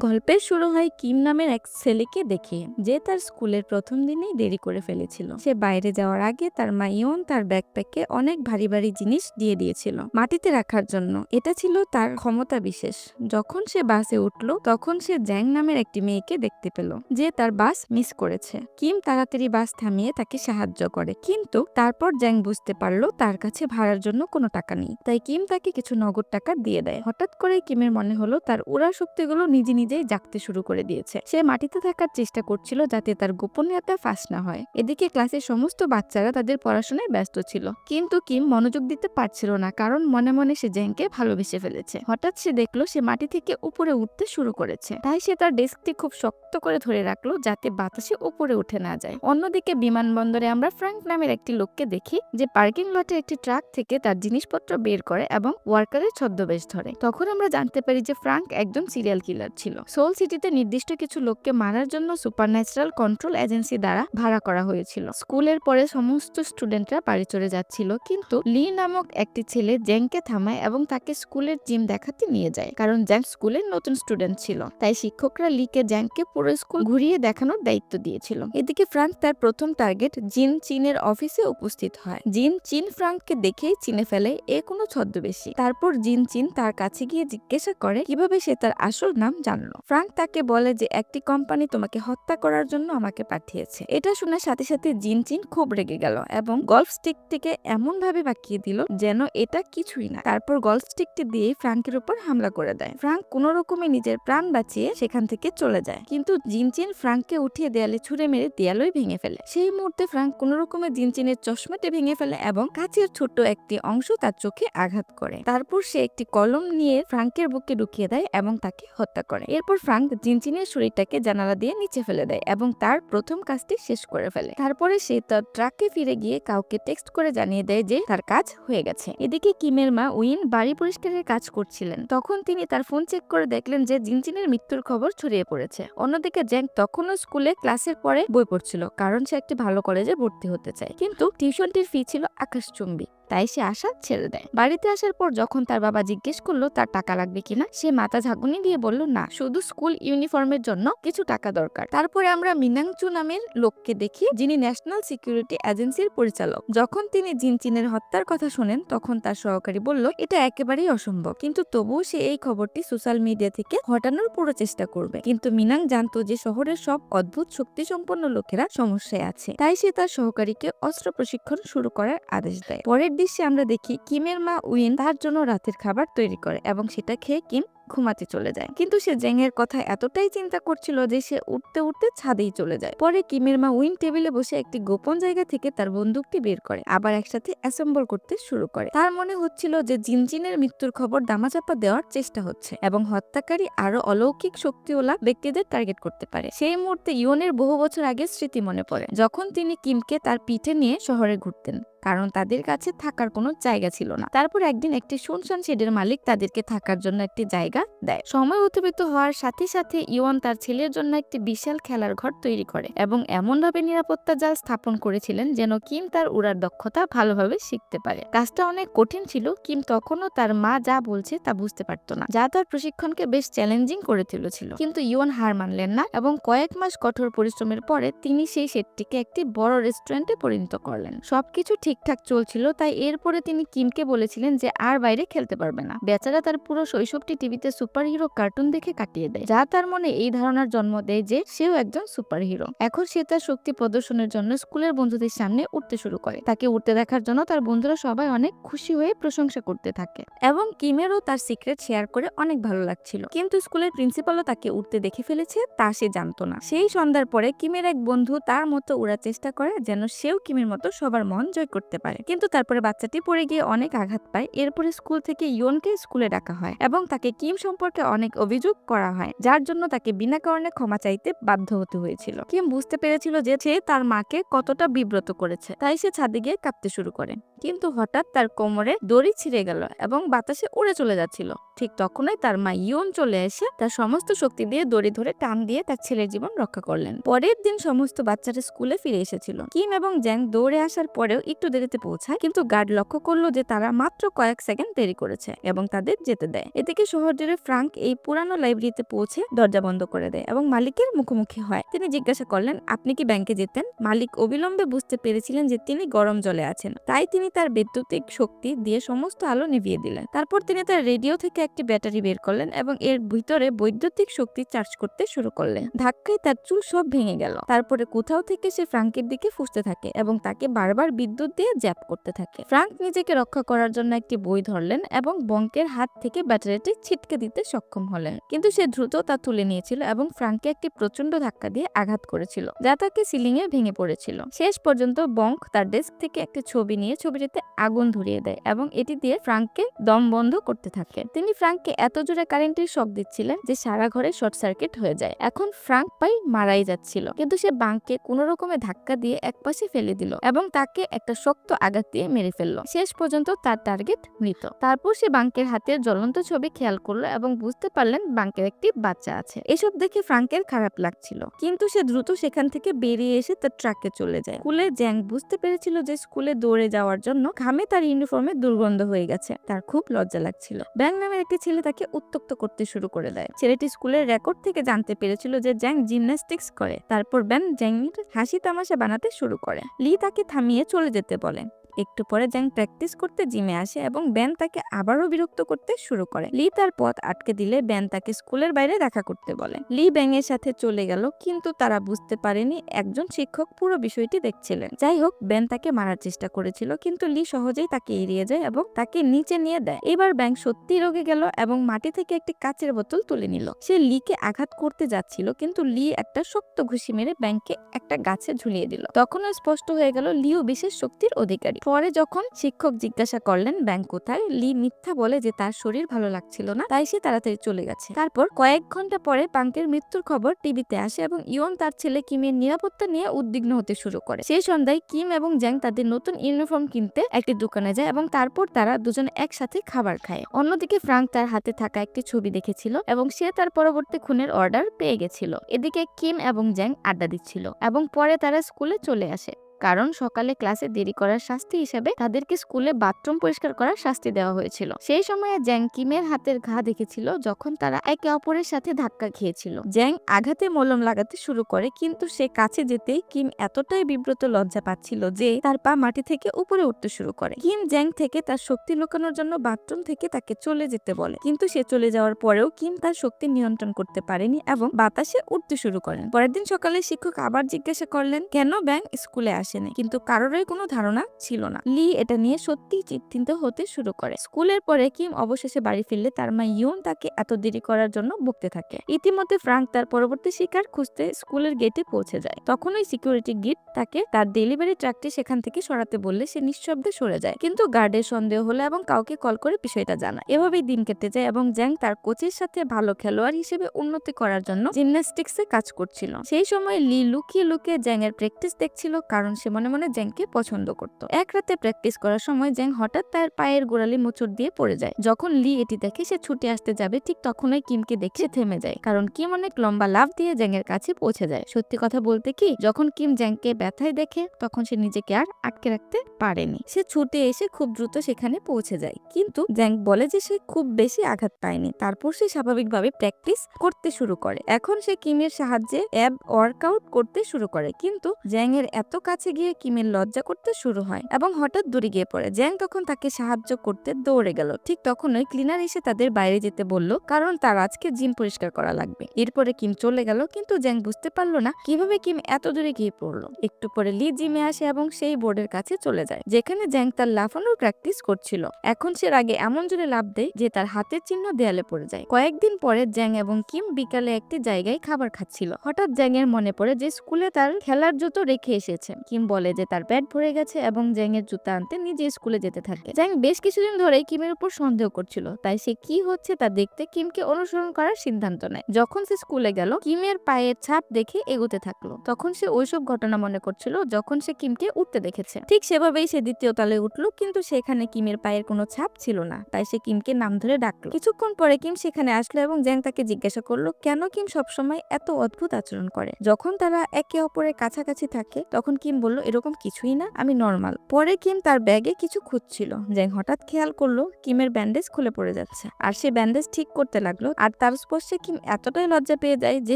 গল্পের শুরু হয় কিম নামের এক ছেলেকে দেখে যে তার স্কুলের প্রথম দিনেই দেরি করে ফেলেছিল। সে বাইরে যাওয়ার আগে তার মা ইয়ন তার ব্যাকপ্যাকে অনেক ভারী ভারী জিনিস দিয়ে দিয়েছিল মাটিতে রাখার জন্য। এটা ছিল তার ক্ষমতা বিশেষ। যখন সে বাসে উঠল তখন সে জ্যাং নামের একটি মেয়েকে দেখতে পেল যে তার বাস মিস করেছে। কিম তাড়াতাড়ি বাস থামিয়ে তাকে সাহায্য করে, কিন্তু তারপর জ্যাং বুঝতে পারলো তার কাছে ভাড়ার জন্য কোনো টাকা নেই। তাই কিম তাকে কিছু নগদ টাকা দিয়ে দেয়। হঠাৎ করে কিমের মনে হলো তার উড়ার শক্তিগুলো নিজে নিজেই জাগতে শুরু করে দিয়েছে। সে মাটিতে থাকার চেষ্টা করছিল যাতে তার গোপনীয়তা ফাঁস না হয়। এদিকে ক্লাসের সমস্ত বাচ্চারা তাদের পড়াশোনায় ব্যস্ত ছিল, কিন্তু কিম মনোযোগ দিতে পারছিল না, কারণ মনে মনে সে জ্যাংকে ভালোবেসে ফেলেছে। হঠাৎ সে দেখলো সে মাটি থেকে উপরে উঠতে শুরু করেছে। তাই সে তার ডেস্কটি খুব শক্ত করে ধরে রাখলো যাতে বাতাসে উপরে উঠে না যায়। অন্যদিকে বিমানবন্দরে আমরা ফ্রাঙ্ক নামের একটি লোককে দেখি যে পার্কিং লটে একটি ট্রাক থেকে তার জিনিসপত্র বের করে এবং ওয়ার্কারের ছদ্মবেশ ধরে। তখন আমরা জানতে পারি যে ফ্রাঙ্ক একজন সিরিয়াল কিলার ছিল। সোল সিটিতে নির্দিষ্ট কিছু লোককে মারার জন্য সুপারন্যাচারাল কন্ট্রোল এজেন্সি দ্বারা ভাড়া করা হয়েছিল। স্কুলের পরে সমস্ত স্টুডেন্টরা বাড়ি চলে যাচ্ছিল, কিন্তু লি নামক একটি ছেলে জ্যাংকে থামায় এবং তাকে স্কুলের জিম দেখাতে নিয়ে যায়। কারণ জ্যাং স্কুলের নতুন স্টুডেন্ট ছিল, তাই শিক্ষকরা লিকে জ্যাংকে পুরো স্কুল ঘুরিয়ে দেখানোর দায়িত্ব দিয়েছিল। এদিকে ফ্রাঙ্ক তার প্রথম টার্গেট জিন চিনের অফিসে উপস্থিত হয়। জিন চিন ফ্রাঙ্ককে দেখেই চিনে ফেলে এ কোনো ছদ্মবেশী। তারপর জিন চিন তার কাছে গিয়ে জিজ্ঞাসা করে কিভাবে সে তার আসল নাম জানলো। ফ্রাঙ্ক তাকে বলে যে একটি কোম্পানি তোমাকে হত্যা করার জন্য আমাকে পাঠিয়েছে। এটা শুনে সাথে সাথে জিন চিন খুব রেগে গেল এবং গল্ফ স্টিকটিকে এমন ভাবে বাঁকিয়ে দিল যেন এটা কিছুই না। তারপর গল্ফ স্টিকটি দিয়ে ফ্রাঙ্কের উপর হামলা করে দেয়। ফ্রাঙ্ক কোনো রকমে নিজের প্রাণ বাঁচিয়ে সেখান থেকে চলে যায়, কিন্তু জিন চিন ফ্রাঙ্ককে উঠিয়ে দেয়ালে ছুঁড়ে মেরে দেয়ালই ভেঙে ফেলে। সেই মুহূর্তে ফ্রাঙ্ক কোনো রকমে জিন চিনের চশমাটি ভেঙে ফেলে এবং কাচের ছোট্ট একটি অংশ তার চোখে আঘাত করে। তারপর সে একটি কলম নিয়ে ফ্রাঙ্কের বুকে ঢুকিয়ে দেয় এবং তাকে হত্যা করে। এরপর ফ্রাঙ্ক জিনচিনের শরীরটাকে জানালা দিয়ে নিচে ফেলে দেয় এবং তার প্রথম কাজটি শেষ করে ফেলে। তারপরে সে তার ট্রাকে ফিরে গিয়ে কাউকে টেক্সট করে জানিয়ে দেয় যে তার কাজ হয়ে গেছে। এদিকে কিমের মা উইন বাড়ি পরিষ্কারের কাজ করছিলেন। তখন তিনি তার ফোন চেক করে দেখলেন যে জিনচিনের মৃত্যুর খবর ছড়িয়ে পড়েছে। অন্যদিকে জ্যাং তখনও স্কুলে ক্লাসের পরে বই পড়ছিল, কারণ সে একটি ভালো কলেজে ভর্তি হতে চায়, কিন্তু টিউশনটির ফি ছিল আকাশচুম্বী। তাই সে আশা ছেড়ে দেয়। বাড়িতে আসার পর যখন তার বাবা জিজ্ঞেস করলো তার টাকা লাগবে কিনা, সে মাথা ঝাঁকুনি দিয়ে বলল না, শুধু স্কুল ইউনিফর্মের জন্য কিছু টাকা দরকার। তারপরে আমরা মিনাংচু নামের লোককে দেখি, যিনি ন্যাশনাল সিকিউরিটি এজেন্সির পরিচালক। যখন তিনি জিনচিনের হত্যার কথা শোনেন তখন তার সহকারী বলল এটা একেবারেই অসম্ভব, কিন্তু তবুও সে এই খবরটি সোশ্যাল মিডিয়া থেকে হটানোর পুরো চেষ্টা করবে। কিন্তু মিনাং জানতো যে শহরের সব অদ্ভুত শক্তি সম্পন্ন লোকেরা সমস্যায় আছে, তাই সে তার সহকারীকে অস্ত্র প্রশিক্ষণ শুরু করার আদেশ দেয়। পরের দৃশ্যে আমরা দেখি কিমের মা উইন তার জন্য রাতের খাবার তৈরি করে এবং সেটা খেয়ে কিম ঘুমাতে চলে যায়। কিন্তু সে জ্যাংয়ের কথা এতটাই চিন্তা করছিল যে সে উঠতে উঠতে ছাদেই চলে যায়। পরে কিমের মা উইন টেবিলে বসে একটি গোপন জায়গা থেকে তার বন্দুকটি বের করে আবার একসাথে অ্যাসেম্বল করতে শুরু করে। তার মনে হচ্ছিল যে জিনচিনের মৃত্যুর খবর দামাচাপা দেওয়ার চেষ্টা হচ্ছে এবং হত্যাকারী আরো অলৌকিক শক্তিওয়ালা ব্যক্তিদের টার্গেট করতে পারে। সেই মুহূর্তে ইয়নের বহু বছর আগের স্মৃতি মনে পড়ে, যখন তিনি কিমকে তার পিঠে নিয়ে শহরে ঘুরতেন, কারণ তাদের কাছে থাকার কোনো জায়গা ছিল না। তারপর একদিন একটি শুনশান শেডের মালিক তাদেরকে থাকার জন্য একটি জায়গা দেয়। সময় অতিবাহিত হওয়ার সাথে সাথে ইওয়ান তার ছেলের জন্য একটি বিশাল খেলার ঘর তৈরি করে এবং এমনভাবে নিরাপত্তা জাল স্থাপন করেছিলেন যেন কিম তার উড়ার দক্ষতা ভালোভাবে শিখতে পারে। কাজটা অনেক কঠিন ছিল। কিম তখনও তার মা যা বলছে তা বুঝতে পারত না, যা তার প্রশিক্ষণকে বেশ চ্যালেঞ্জিং করে তুলেছিল। কিন্তু ইওয়ান হার মানলেন না এবং কয়েক মাস কঠোর পরিশ্রমের পরে তিনি সেই শেডটিকে একটি বড় রেস্টুরেন্টে পরিণত করলেন। সবকিছু ঠিকঠাক চলছিল, তাই এরপরে তিনি কিমকে বলেছিলেন যে আর বাইরে খেলতে পারবে না। বেচারা তার পুরো শৈশবটি টিভিতে সুপারহিরো কার্টুন দেখে কাটিয়ে দেয়, যা তার মনে এই ধারণার জন্ম দেয় যে সেও একজন সুপারহিরো। এখন সে তার শক্তি প্রদর্শনের জন্য স্কুলের বন্ধুদের সামনে উঠতে শুরু করে। তাকে উঠতে দেখার জন্য তার বন্ধুরা সবাই অনেক খুশি হয়ে প্রশংসা করতে থাকে এবং কিমেরও তার সিক্রেট শেয়ার করে অনেক ভালো লাগছিল। কিন্তু স্কুলের প্রিন্সিপালও তাকে উঠতে দেখে ফেলেছে, তা সে জানতো না। সেই সন্ধ্যার পরে কিমের এক বন্ধু তার মতো উড়ার চেষ্টা করে যেন সেও কিমের মতো সবার মন জয় করতে পারে, কিন্তু তারপরে বাচ্চাটি পড়ে গিয়ে অনেক আঘাত পায়। এরপরে স্কুল থেকে ইয়নকে স্কুলে ডাকা হয় এবং তাকে কিম সম্পর্কে অনেক অভিযোগ করা হয়, যার জন্য তাকে বিনা কারণে ক্ষমা চাইতে বাধ্য হতে হয়েছিল। কিম বুঝতে পেরেছিল যে সে তার মাকে কতটা বিব্রত করেছে, তাই সে ছাদে গিয়ে কাঁদতে শুরু করে। কিন্তু হঠাৎ তার কোমরে দড়ি ছিঁড়ে গেল এবং বাতাসে উড়ে চলে যাচ্ছিল। ঠিক তখনই তার মা ইয়ন চলে এসে তার সমস্ত শক্তি দিয়ে দড়ি ধরে টান দিয়ে তার ছেলের জীবন রক্ষা করলেন। পরের দিন সমস্ত বাচ্চারা স্কুলে ফিরে এসেছিল। কিম এবং জ্যাং দৌড়ে আসার পরেও একটু দেরিতে পৌঁছায়, কিন্তু গার্ড লক্ষ্য করলো যে তারা মাত্র কয়েক সেকেন্ড দেরি করেছে এবং তাদের যেতে দেয়। এদিকে শহর জুড়ে ফ্রাঙ্ক এই পুরানো লাইব্রেরিতে পৌঁছে দরজা বন্ধ করে দেয় এবং মালিকের মুখোমুখি হয়। তিনি জিজ্ঞাসা করলেন, আপনি কি ব্যাংকে যেতেন? মালিক অবিলম্বে বুঝতে পেরেছিলেন যে তিনি গরম জলে আছেন, তাই তিনি তার বৈদ্যুতিক শক্তি দিয়ে সমস্ত আলো নিভিয়ে দিলেন। তারপর তিনি তার রেডিও থেকে একটি ব্যাটারি বের করলেন এবং এর ভিতরে বৈদ্যুতিক শক্তি চার্জ করতে শুরু করলেন। ধাক্কায় তার চুল সব ভেঙে গেল। তারপরে কোথাও থেকে সে ফ্রাঙ্কের দিকে ফুঁসতে থাকে এবং তাকে বারবার বিদ্যুৎ দিয়ে জ্যাপ করতে থাকে। ফ্রাঙ্ক নিজেকে রক্ষা করার জন্য একটি বই ধরলেন এবং বঙ্কের হাত থেকে ব্যাটারিটি ছিটকে দিতে সক্ষম হলেন, কিন্তু সে দ্রুত তা তুলে নিয়েছিল এবং ফ্রাঙ্ককে একটি প্রচন্ড ধাক্কা দিয়ে আঘাত করেছিল, যা তাকে সিলিং এ ভেঙে পড়েছিল। শেষ পর্যন্ত বঙ্ক তার ডেস্ক থেকে একটি ছবি নিয়ে ছবিটিতে আগুন ধরিয়ে দেয় এবং এটি দিয়ে ফ্রাঙ্ককে দম বন্ধ করতে থাকে। তিনি ফ্রাঙ্ককে এত জোরে কারেন্টের শক দিচ্ছিলেন যে সারা ঘরে শর্ট সার্কিট হয়ে যায়। এখন ফ্রাঙ্ক প্রায় মারাই যাচ্ছিল, কিন্তু সে বাঙ্ককে কোনো রকমে ধাক্কা দিয়ে একপাশে ফেলে দিল এবং তাকে একটা শক্ত আঘাত দিয়ে মেরে ফেললো। শেষ পর্যন্ত তার টার্গেট মৃত। তারপর সে বাঙ্কের হাতের জ্বলন্ত ছবি খেয়াল করলো এবং বুঝতে পারলেন বাঙ্কের একটি বাচ্চা আছে। এসব দেখে ফ্রাঙ্কের খারাপ লাগছিল, কিন্তু সে দ্রুত সেখান থেকে বেরিয়ে এসে তার ট্রাকে চলে যায়। স্কুলে জ্যাং বুঝতে পেরেছিল যে স্কুলে দৌড়ে যাওয়ার জন্য ঘামে তার ইউনিফর্মে দুর্গন্ধ হয়ে গেছে। তার খুব লজ্জা লাগছিল। ব্যাং নামের একটি ছেলে তাকে উত্ত্যক্ত করতে শুরু করে দেয়। ছেলেটি স্কুলের রেকর্ড থেকে জানতে পেরেছিল যে জ্যাং জিমন্যাস্টিক্স করে। তারপর ব্যাং জ্যাংয়ের হাসি তামাশা বানাতে শুরু করে। লি তাকে থামিয়ে চলে যেতে বলে। একটু পরে জ্যাং প্র্যাকটিস করতে জিমে আসে এবং ব্যান তাকে আবারও বিরক্ত করতে শুরু করে। লি তার পথ আটকে দিলে ব্যান তাকে স্কুলের বাইরে দেখা করতে বলে। লি ব্যাঙের সাথে চলে গেল, কিন্তু তারা বুঝতে পারেনি একজন শিক্ষক পুরো বিষয়টি দেখছিলেন। যাই হোক, ব্যান তাকে মারার চেষ্টা করেছিল, কিন্তু লি সহজেই তাকে এড়িয়ে যায় এবং তাকে নিচে নিয়ে দেয়। এবার ব্যাং সত্যি রগে গেল এবং মাটি থেকে একটি কাচের বোতল তুলে নিল। সে লিকে আঘাত করতে যাচ্ছিল, কিন্তু লি একটা শক্ত ঘুষি মেরে ব্যাংকে একটা গাছে ঝুলিয়ে দিল। তখনও স্পষ্ট হয়ে গেল লিও বিশেষ শক্তির অধিকারী। পরে যখন শিক্ষক জিজ্ঞাসা করলেন ব্যাং কোথায়, লি মিথ্যা বলে যে তার শরীর ভালো লাগছিল না, তাই সে তাড়াতাড়ি চলে গেছে। তারপর কয়েক ঘন্টা পরে বাঙ্কের মৃত্যুর খবর টিভিতে আসে এবং ইয়ন তার ছেলে কিমের নিরাপত্তা নিয়ে উদ্বিগ্ন হতে শুরু করে। সেই সন্ধ্যায় কিম এবং জ্যাং তাদের নতুন ইউনিফর্ম কিনতে একটি দোকানে যায় এবং তারপর তারা দুজন একসাথে খাবার খায়। অন্যদিকে ফ্রাঙ্ক তার হাতে থাকা একটি ছবি দেখেছিল এবং সে তার পরবর্তী খুনের অর্ডার পেয়ে গেছিল। এদিকে কিম এবং জ্যাং আড্ডা দিচ্ছিল এবং পরে তারা স্কুলে চলে আসে, কারণ সকালে ক্লাসে দেরি করার শাস্তি হিসেবে তাদেরকে স্কুলে বাথরুম পরিষ্কার করার শাস্তি দেওয়া হয়েছিল। সেই সময়ে জ্যাং কিমের হাতের ঘা দেখেছিল যখন তারা একে অপরের সাথে ধাক্কা খেয়েছিল। জ্যাং আঘাতে মলম লাগাতে শুরু করে, কিন্তু সে কাছে যেতেই কিম এতটাই বিব্রত লজ্জা পাচ্ছিল যে তার পা মাটি থেকে উপরে উঠতে শুরু করে। কিম জ্যাং থেকে তার শক্তি লুকানোর জন্য বাথরুম থেকে তাকে চলে যেতে বলে, কিন্তু সে চলে যাওয়ার পরেও কিম তার শক্তি নিয়ন্ত্রণ করতে পারেনি এবং বাতাসে উঠতে শুরু করেন। পরের দিন সকালে শিক্ষক আবার জিজ্ঞাসা করলেন কেন ব্যাং স্কুলে আসেনি, কিন্তু কারোরই কোনো ধারণা ছিল না। লি এটা নিয়ে সত্যি চিন্তিত হতে শুরু করে। স্কুলের পরে কিম অবশেষে বাড়ি ফিরলে তার মা ইয়ন তাকে এত দেরি করার জন্য বকতে থাকে। ইতিমধ্যে ফ্রাঙ্ক তার পরবর্তী শিকার খুঁজতে স্কুলের গেটে পৌঁছে যায়। তখন ওই সিকিউরিটি গার্ড তাকে তার ডেলিভারি ট্রাকটি সেখান থেকে সরাতে বললে সে নিঃশব্দে সরে যায়, কিন্তু গার্ডের সন্দেহ হলো এবং কাউকে কল করে বিষয়টা জানায়। এভাবেই দিন কেটে যায় এবং জ্যাং তার কোচের সাথে ভালো খেলোয়াড় হিসেবে উন্নতি করার জন্য জিমন্যাস্টিক্সে কাজ করছিল। সেই সময় লি লুকিয়ে লুকিয়ে জ্যাং এর প্র্যাকটিস দেখছিল, কারণ সে মনে মনে জ্যাংকে পছন্দ করত। এক রাতে প্র্যাকটিস করার সময় জ্যাং হঠাৎ তার পায়ের গোড়ালি মোচড় দিয়ে পড়ে যায়। যখন লি এটি দেখে সে ছুটে আসতে যাবে, ঠিক তখনই কিমকে দেখে থেমে যায়, কারণ কিম অনেক লম্বা লাফ দিয়ে জ্যাং এর কাছে পৌঁছে যায়। সত্যি কথা বলতে কি, যখন কিম জ্যাংকে ব্যথায় দেখে তখন সে নিজেকে আর আটকে রাখতে পারেনি। সে ছুটে এসে খুব দ্রুত সেখানে পৌঁছে যায়, কিন্তু জ্যাং বলে যে সে খুব বেশি আঘাত পায়নি। তারপর সে স্বাভাবিকভাবে প্র্যাকটিস করতে শুরু করে। এখন সে কিমের সাহায্যে অ্যাব ওয়ার্কআউট করতে শুরু করে, কিন্তু জ্যাং এর এত কাছে গিয়ে কিমের লজ্জা করতে শুরু হয় এবং হঠাৎ দূরে গিয়ে পড়ে। জ্যাং তখন তাকে সাহায্য করতে দৌড়ে গেল। ঠিক তখনই ক্লিনার এসে তাদের বাইরে যেতে বলল, কারণ তার আজকে জিম পরিষ্কার করা লাগবে। এরপরে কিম চলে গেল, কিন্তু জ্যাং বুঝতে পারলো না কিভাবে কিম এত দূরে গিয়ে পড়লো। একটু পরে লি জিমে আসে এবং সেই বোর্ডের কাছে চলে যায় যেখানে জ্যাং তার লাফানোর প্র্যাকটিস করছিল। এখন সে রাগে এমন জোরে লাফ দেয় যে তার হাতের চিহ্ন দেয়ালে পড়ে যায়। কয়েকদিন পরে জ্যাং এবং কিম বিকালে একটি জায়গায় খাবার খাচ্ছিল। হঠাৎ জ্যাং এর মনে পড়ে যে স্কুলে তার খেলার জুতো রেখে এসেছে। কিম কিম বলে যে তার পেট ভরে গেছে এবং জ্যাং এর জুতা আনতে নিজে স্কুলে যেতে থাকে। জ্যাং বেশ কিছুদিন ধরে কিমের উপর সন্দেহ করছিল, তাই সে কি হচ্ছে তা দেখতে কিমকে অনুসরণ করার সিদ্ধান্ত নেয়। যখন সে স্কুলে গেল, কিমের পায়ের ছাপ দেখে এগোতে থাকলো। তখন সে ওইসব ঘটনা মনে করছিল যখন সে কিমকে উঠতে দেখেছে। ঠিক সেভাবেই সে দ্বিতীয় তলায় উঠলো, কিন্তু সেখানে কিমের পায়ের কোনো ছাপ ছিল না, তাই সে কিমকে নাম ধরে ডাকলো। কিছুক্ষণ পরে কিম সেখানে আসলো এবং জ্যাং তাকে জিজ্ঞাসা করলো কেন কিম সবসময় এত অদ্ভুত আচরণ করে। যখন তারা একে অপরের কাছাকাছি থাকে তখন কিম বলল এরকম কিছুই না, আমি নর্মাল। পরে কিম তার ব্যাগে কিছু খুঁজছিল। জ্যাং হঠাৎ খেয়াল করলো কিমের ব্যান্ডেজ খুলে পড়ে যাচ্ছে, আর সে ব্যান্ডেজ ঠিক করতে লাগলো। আর তার স্পর্শে কিম এতটাই লজ্জা পেয়ে যায় যে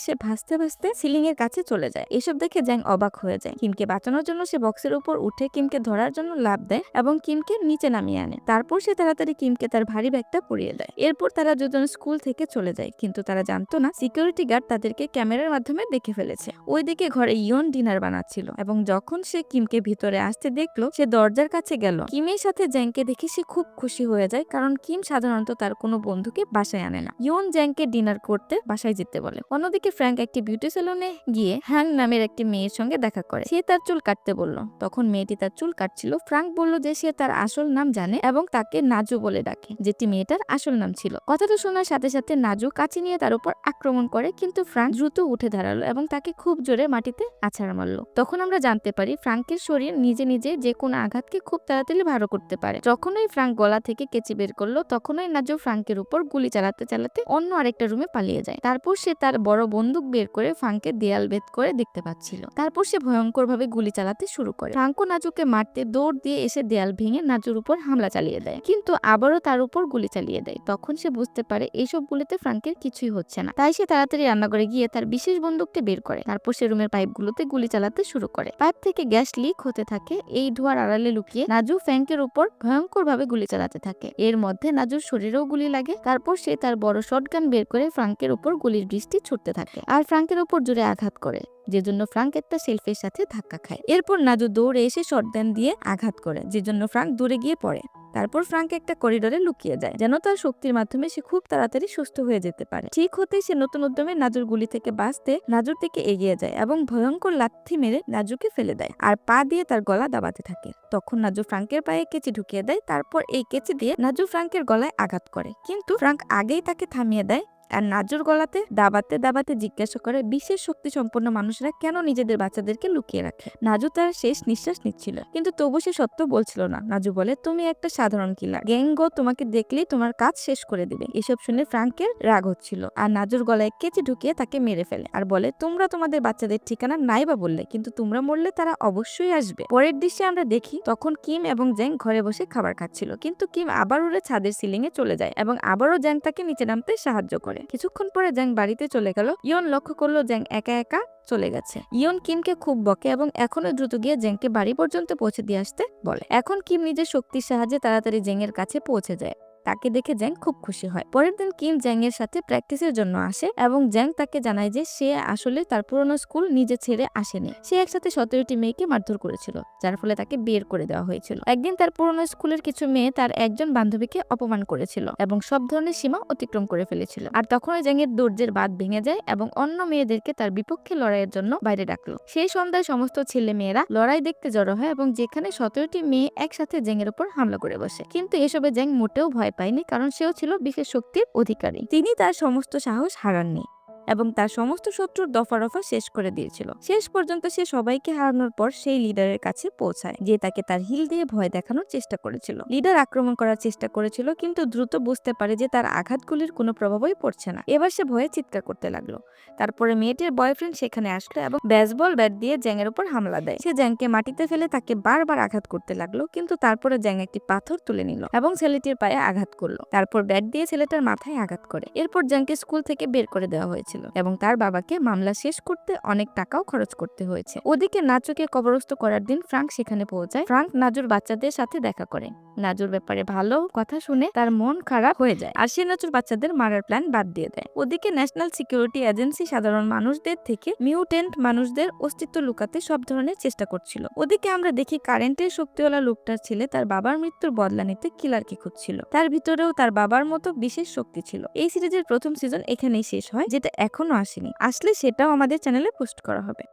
সে ভাসতে ভাসতে সিলিং এর কাছে চলে যায়। এসব দেখে জ্যাং অবাক হয়ে যায়। কিমকে বাঁচানোর জন্য সে বক্সের উপর উঠে কিমকে ধরার জন্য লাফ দেয় এবং কিমকে নিচে নামিয়ে আনে। তারপর সে তাড়াতাড়ি কিমকে তার ভারী ব্যাগটা পরিয়ে দেয়। এরপর তারা দুজন স্কুল থেকে চলে যায়, কিন্তু তারা জানতো না সিকিউরিটি গার্ড তাদেরকে ক্যামেরার মাধ্যমে দেখে ফেলেছে। ওইদিকে ঘরে ইয়ন ডিনার বানাচ্ছিল এবং যখন সে কিমকে ভিতরে আসতে দেখলো, সে দরজার কাছে গেল। কিমের সাথে জ্যাংকে দেখে সে খুব খুশি হয়ে যায়, কারণ কিম সাধারণত তার কোনো বন্ধুকে বাসায় আনে না। ইয়ন জ্যাংকে ডিনার করতে বাসায় যেতে বলে। অন্যদিকে ফ্র্যাঙ্ক একটি বিউটি সেলুনে গিয়ে হ্যাং নামের একটি মেয়ের সঙ্গে দেখা করে। সে তার চুল কাটতে বলল। তখন মেয়েটি তার চুল কাটছিল। ফ্র্যাঙ্ক বলল যে সে তার আসল নাম জানে এবং তাকে নাজু বলে ডাকে, যেটি মেয়েটার আসল নাম ছিল। কথাটা শোনার সাথে সাথে নাজু কাছে নিয়ে তার উপর আক্রমণ করে, কিন্তু ফ্র্যাঙ্ক দ্রুত উঠে দাঁড়ালো এবং তাকে খুব জোরে মাটিতে আছাড় মারলো। তখন আমরা জানতে পারি ফ্র্যাঙ্কের শরীর নিজে নিজে যে কোনো আঘাতকে খুব তাড়াতাড়ি ভালো করতে পারে। যখনই ফ্র্যাঙ্ক গলা থেকে কেচি বের করলো, তখনই নাজু ফ্র্যাঙ্কের উপর গুলি চালাতে চালাতে অন্য আরেকটা রুমে পালিয়ে যায়। তারপর সে তার বড় বন্দুক বের করে ফ্র্যাঙ্কের দেয়াল ভেদ করে দেখতে পাচ্ছিল। তারপর সে ভয়ঙ্কর ভাবে গুলি চালাতে শুরু করে। ফ্র্যাঙ্কও নাজুকে মারতে দৌড় দিয়ে এসে দেয়াল ভেঙে নাজুর উপর হামলা চালিয়ে দেয়, কিন্তু আবারও তার উপর গুলি চালিয়ে দেয়। তখন সে বুঝতে পারে এইসব গুলিতে ফ্র্যাঙ্কের কিছুই হচ্ছে না, তাই সে তাড়াতাড়ি রান্নাঘরে গিয়ে তার বিশেষ বন্দুকটি বের করে। তারপর সে রুমের পাইপগুলোতে গুলি চালাতে শুরু করে। পাইপ থেকে গ্যাস লিক হতে থাকে। এই ধোঁয়ার আড়ালে লুকিয়ে নাজু ফ্র্যাঙ্কের উপর ভয়ঙ্কর ভাবে গুলি চালাতে থাকে। এর মধ্যে নাজুর শরীরেও গুলি লাগে। তারপর সে তার বড় শটগান বের করে ফ্র্যাঙ্কের উপর গুলির বৃষ্টি ছুটতে থাকে আর ফ্র্যাঙ্কের উপর জোরে আঘাত করে, যে জন্য ফ্র্যাঙ্ক একটা শেলফের সাথে ধাক্কা খায়। এরপর নাজু দৌড়ে এসে শটগান দিয়ে আঘাত করে, যে জন্য ফ্র্যাঙ্ক দূরে গিয়ে পড়ে। তারপর ফ্র্যাঙ্ক একটা করিডোরে লুকিয়ে যায়, যেন তার শক্তির মাধ্যমে সে খুব তাড়াতাড়ি সুস্থ হয়ে যেতে পারে। ঠিক হতেই সে নতুন উদ্যমে নাজুর গুলি থেকে বাঁচতে নাজুর দিকে এগিয়ে যায় এবং ভয়ঙ্কর লাথি মেরে নাজুকে ফেলে দেয় আর পা দিয়ে তার গলা দাবাতে থাকে। তখন নাজু ফ্র্যাঙ্কের পায়ে কেচি ঢুকিয়ে দেয়। তারপর এই কেচি দিয়ে নাজু ফ্র্যাঙ্কের গলায় আঘাত করে, কিন্তু ফ্র্যাঙ্ক আগেই তাকে থামিয়ে দেয় আর নাজুর গলাতে দাবাতে দাবাতে জিজ্ঞাসা করে বিশেষ শক্তি সম্পন্ন মানুষরা কেন নিজেদের বাচ্চাদেরকে লুকিয়ে রাখে। নাজু তার শেষ নিঃশ্বাস নিচ্ছিল, কিন্তু তবু সে সত্য বলছিল না। নাজু বলে তুমি একটা সাধারণ কিলার, গ্যাংগো তোমাকে দেখলেই তোমার কাজ শেষ করে দিবে। এসব শুনে ফ্র্যাঙ্কের রাগ হচ্ছিল আর নাজুর গলায় কেচি ঢুকিয়ে তাকে মেরে ফেলে আর বলে তোমরা তোমাদের বাচ্চাদের ঠিকানা নাই বা বললে, কিন্তু তোমরা মরলে তারা অবশ্যই আসবে। পরের দৃশ্যে আমরা দেখি তখন কিম এবং জ্যাং ঘরে বসে খাবার খাচ্ছিল, কিন্তু কিম আবার উড়ে ছাদের সিলিং এ চলে যায় এবং আবারও জ্যাং তাকে নিচে নামতে সাহায্য করে। কিছুক্ষণ পরে জ্যাং বাড়িতে চলে গেল। ইয়ন লক্ষ্য করলো জ্যাং একা একা চলে গেছে। ইয়ন কিমকে খুব বকে এবং এখনো দ্রুত গিয়ে জ্যাংকে বাড়ি পর্যন্ত পৌঁছে দিয়ে আসতে বলে। এখন কিম নিজের শক্তির সাহায্যে তাড়াতাড়ি জ্যাং এর কাছে পৌঁছে যায়। তাকে দেখে জ্যাং খুব খুশি হয়। পরের দিন কিম জ্যাং এর সাথে প্র্যাকটিসের জন্য আসে এবং জ্যাং তাকে জানায় যে সে আসলে তার পুরনো স্কুল নিজে ছেড়ে আসেনি। সে একসাথে 17টি মেয়েকে মারধর করেছিল, যার ফলে তাকে বের করে দেওয়া হয়েছিল। একদিন তার পুরনো স্কুলের কিছু মেয়ে তার একজন বান্ধবীকে অপমান করেছিল এবং সব ধরনের সীমা অতিক্রম করে ফেলেছিল। আর তখনই জ্যাং এর ধৈর্যের বাঁধ ভেঙে যায় এবং অন্য মেয়েদেরকে তার বিপক্ষে লড়াইয়ের জন্য বাইরে ডাকলো। সেই সন্ধ্যায় সমস্ত ছেলে মেয়েরা লড়াই দেখতে জড়ো হয় এবং যেখানে 17টি মেয়ে একসাথে জ্যাং এর উপর হামলা করে বসে। কিন্তু এসবে জ্যাং মোটেও ভয় পায়নি, কারণ সেও ছিল বিশেষ শক্তির অধিকারী। তিনি তার সমস্ত সাহস হারাননি এবং তার সমস্ত শত্রুর দফা রফা শেষ করে দিয়েছিল। শেষ পর্যন্ত সে সবাইকে হারানোর পর সেই লিডারের কাছে পৌঁছায়, যে তাকে তার হিল দিয়ে ভয় দেখানোর চেষ্টা করেছিল। লিডার আক্রমণ করার চেষ্টা করেছিল, কিন্তু দ্রুত বুঝতে পারে যে তার আঘাতগুলির কোনো প্রভাবই পড়ছে না। এবার সে ভয়ে চিৎকার করতে লাগলো। তারপরে মেয়েটির বয়ফ্রেন্ড সেখানে আসলো এবং বেসবল ব্যাট দিয়ে জ্যাং এর উপর হামলা দেয়। সে জ্যাংকে মাটিতে ফেলে তাকে বারবার আঘাত করতে লাগলো, কিন্তু তারপরে জ্যাং একটি পাথর তুলে নিল এবং ছেলেটির পায়ে আঘাত করলো। তারপর ব্যাট দিয়ে ছেলেটার মাথায় আঘাত করে। এরপর জ্যাংকে স্কুল থেকে বের করে দেওয়া হয়েছিল এবং তার বাবাকে মামলা শেষ করতে অনেক টাকাও খরচ করতে হয়েছে। ওদিকে নাজুকে কবরস্থ করার দিন ফ্র্যাঙ্ক সেখানে পৌঁছায়। ফ্র্যাঙ্ক নাজুর বাচ্চাদের সাথে দেখা করে। নাজুর ব্যাপারে ভালো কথা শুনে তার মন খারাপ হয়ে যায় আর সে নাজুর বাচ্চাদের মারার প্ল্যান বাদ দিয়ে দেয়। ওদিকে ন্যাশনাল সিকিউরিটি এজেন্সি সাধারণ মানুষদের থেকে মিউটেন্ট মানুষদের অস্তিত্ব লুকাতে সব ধরনের চেষ্টা করছিল। ওদিকে আমরা দেখি কারেন্টের শক্তিওয়ালা লোকটার ছেলে তার বাবার মৃত্যুর বদলা নিতে কিলারকে খুঁজছিল। তার ভিতরেও তার বাবার মতো বিশেষ শক্তি ছিল। এই সিরিজের প্রথম সিজন এখানেই শেষ হয়, যেটা এখনো আসেনি। আসলে সেটাও আমাদের চ্যানেলে পোস্ট করা হবে।